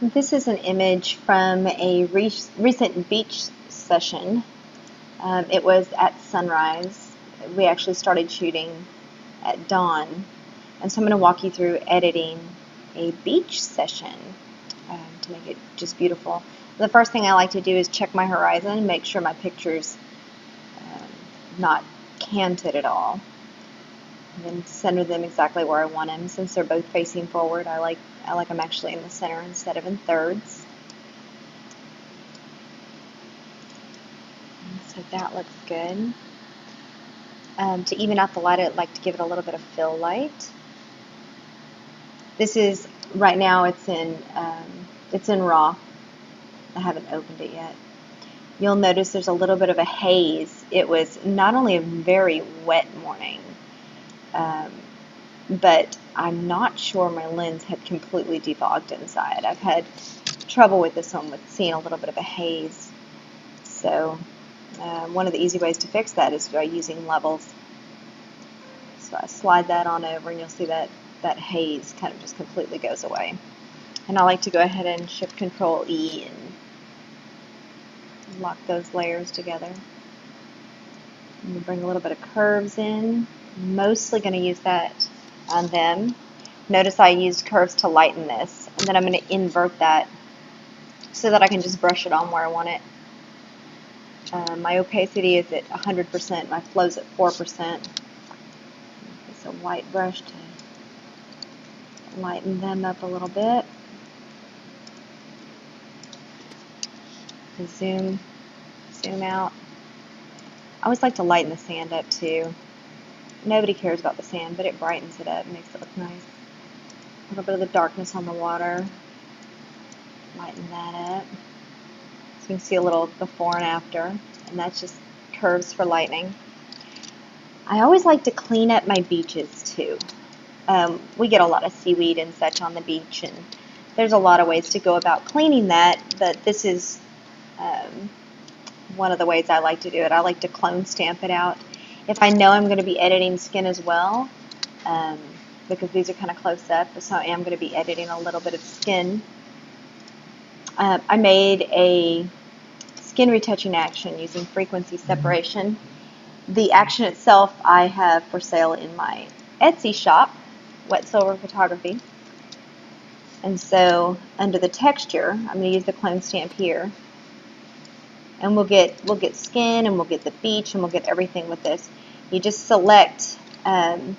This is an image from a recent beach session. It was at sunrise. We actually started shooting at dawn. And so I'm going to walk you through editing a beach session to make it just beautiful. The first thing I like to do is check my horizon, make sure my picture's not canted at all. And then center them exactly where I want them. Since they're both facing forward, I like them actually in the center instead of in thirds. So that looks good. To even out the light, I'd like to give it a little bit of fill light. This is, right now it's in RAW. I haven't opened it yet. You'll notice there's a little bit of a haze. It was not only a very wet morning, but I'm not sure my lens had completely defogged inside. I've had trouble with this one with seeing a little bit of a haze. So one of the easy ways to fix that is by using levels. So I slide that on over and you'll see that haze kind of just completely goes away. And I like to go ahead and Shift Control E and lock those layers together. I'm going to bring a little bit of curves in. I'm mostly going to use that on them. Notice I used curves to lighten this, and then I'm going to invert that so that I can just brush it on where I want it. My opacity is at 100%, my flow's at 4%. It's a white brush to lighten them up a little bit. Zoom out. I always like to lighten the sand up too. Nobody cares about the sand, but it brightens it up, makes it look nice. A little bit of the darkness on the water. Lighten that up. So you can see a little before and after, and that's just curves for lightning. I always like to clean up my beaches too. We get a lot of seaweed and such on the beach, and there's a lot of ways to go about cleaning that, but this is one of the ways I like to do it. I like to clone stamp it out. If I know I'm going to be editing skin as well, because these are kind of close up, so I am going to be editing a little bit of skin. I made a skin retouching action using frequency separation. The action itself I have for sale in my Etsy shop, Wet Silver Photography. And so under the texture, I'm going to use the clone stamp here. And we'll get skin, and we'll get the beach, and we'll get everything with this. You just select the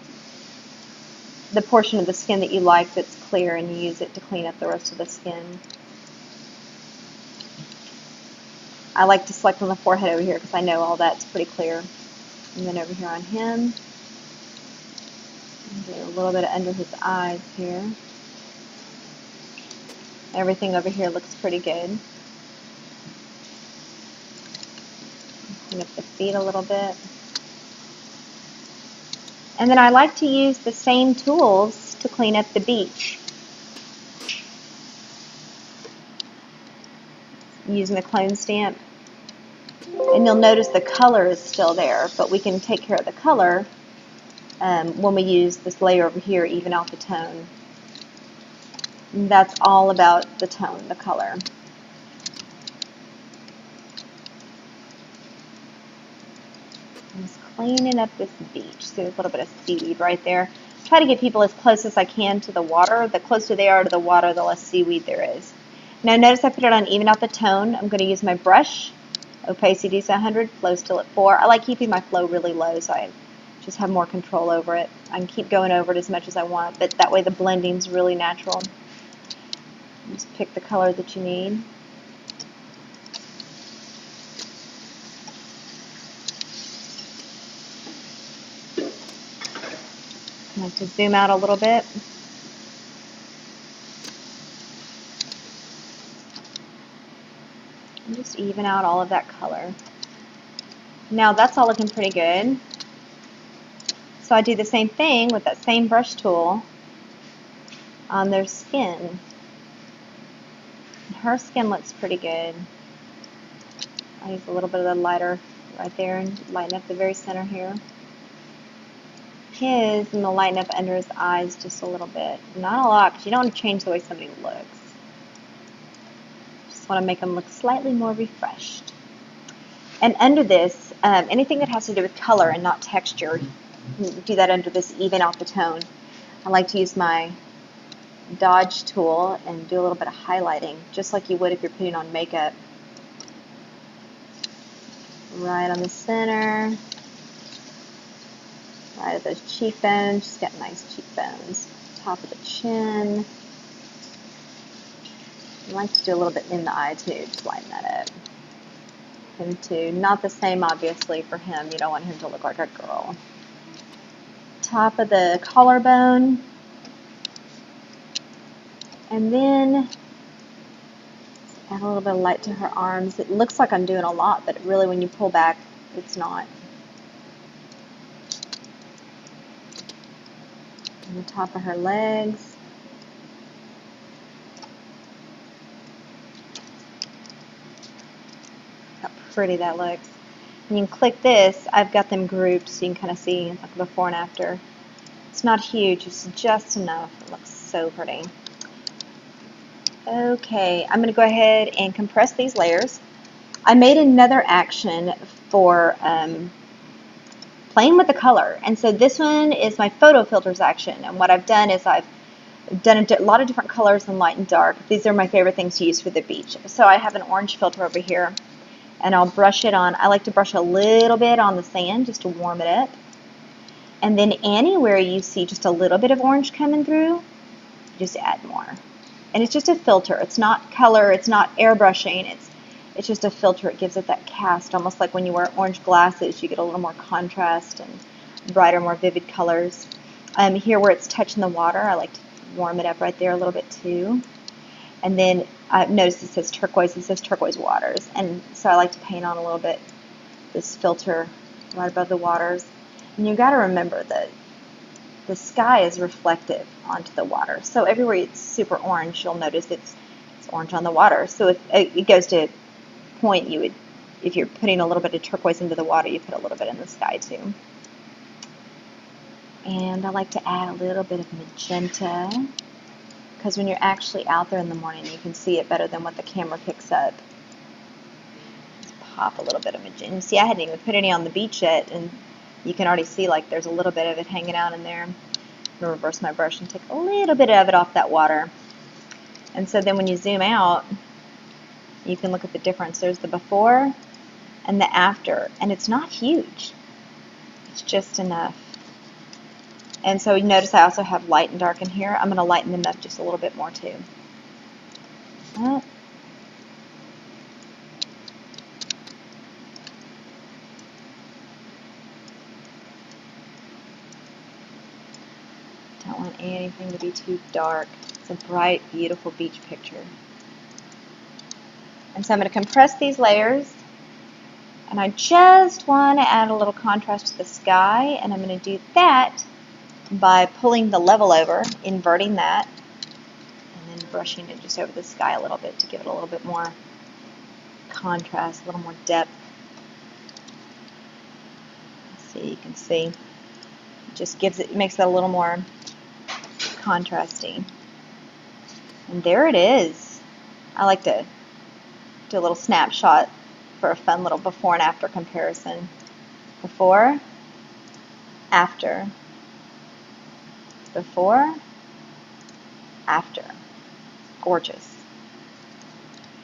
portion of the skin that you like that's clear, and you use it to clean up the rest of the skin. I like to select on the forehead over here because I know all that's pretty clear. And then over here on him, do a little bit under his eyes here. Everything over here looks pretty good. Clean up the feet a little bit. And then I like to use the same tools to clean up the beach. Using the clone stamp. And you'll notice the color is still there, but we can take care of the color when we use this layer over here, even out the tone. And that's all about the tone, the color. Just cleaning up this beach. See, there's a little bit of seaweed right there. Try to get people as close as I can to the water. The closer they are to the water, the less seaweed there is. Now notice I put it on even out the tone. I'm going to use my brush. Opacity is 100, flow still at 4. I like keeping my flow really low so I just have more control over it. I can keep going over it as much as I want, but that way the blending's really natural. Just pick the color that you need. I like to zoom out a little bit. And just even out all of that color. Now that's all looking pretty good. So I do the same thing with that same brush tool on their skin. And her skin looks pretty good. I use a little bit of the lighter right there and lighten up the very center here. His, and the lighten up under his eyes just a little bit. Not a lot, because you don't want to change the way somebody looks. want to make them look slightly more refreshed. And under this, anything that has to do with color and not texture, do that under this even out the tone. I like to use my Dodge tool and do a little bit of highlighting, just like you would if you're putting on makeup. Right on the center, right at those cheekbones. She's got nice cheekbones. Top of the chin. I like to do a little bit in the eye too, just lighten that up. Him too. Not the same, obviously, for him. You don't want him to look like a girl. Top of the collarbone. And then add a little bit of light to her arms. It looks like I'm doing a lot, but really when you pull back, it's not. And the top of her legs. How pretty that looks. And you can click this. I've got them grouped so you can kind of see like before and after. It's not huge, it's just enough. It looks so pretty. Okay, I'm going to go ahead and compress these layers. I made another action for playing with the color, and so this one is my photo filters action. And what I've done is I've done a lot of different colors in light and dark. These are my favorite things to use for the beach. So I have an orange filter over here, and I'll brush it on. I like to brush a little bit on the sand just to warm it up. And then anywhere you see just a little bit of orange coming through, just add more. And it's just a filter. It's not color. It's not airbrushing. It's just a filter. It gives it that cast, almost like when you wear orange glasses, you get a little more contrast and brighter, more vivid colors. Here where it's touching the water, I like to warm it up right there a little bit too. And then notice it says turquoise waters. And so I like to paint on a little bit this filter right above the waters. And you've got to remember that the sky is reflective onto the water. So everywhere it's super orange, you'll notice it's orange on the water. So if it goes to a point, you would, if you're putting a little bit of turquoise into the water, you put a little bit in the sky too. And I like to add a little bit of magenta, because when you're actually out there in the morning, you can see it better than what the camera picks up. Just pop a little bit of magenta. See, I hadn't even put any on the beach yet, and you can already see like there's a little bit of it hanging out in there. I'm going to reverse my brush and take a little bit of it off that water. And so then when you zoom out, you can look at the difference. There's the before and the after, and it's not huge. It's just enough. And so you notice I also have light and dark in here. I'm going to lighten them up just a little bit more too. Don't want anything to be too dark. It's a bright, beautiful beach picture. And so I'm going to compress these layers, and I just want to add a little contrast to the sky, and I'm going to do that by pulling the level over, inverting that, and then brushing it just over the sky a little bit to give it a little bit more contrast, a little more depth. See, you can see it just gives it, makes it a little more contrasting. And there it is. I like to do a little snapshot for a fun little before and after comparison. Before, after. Before, after. Gorgeous.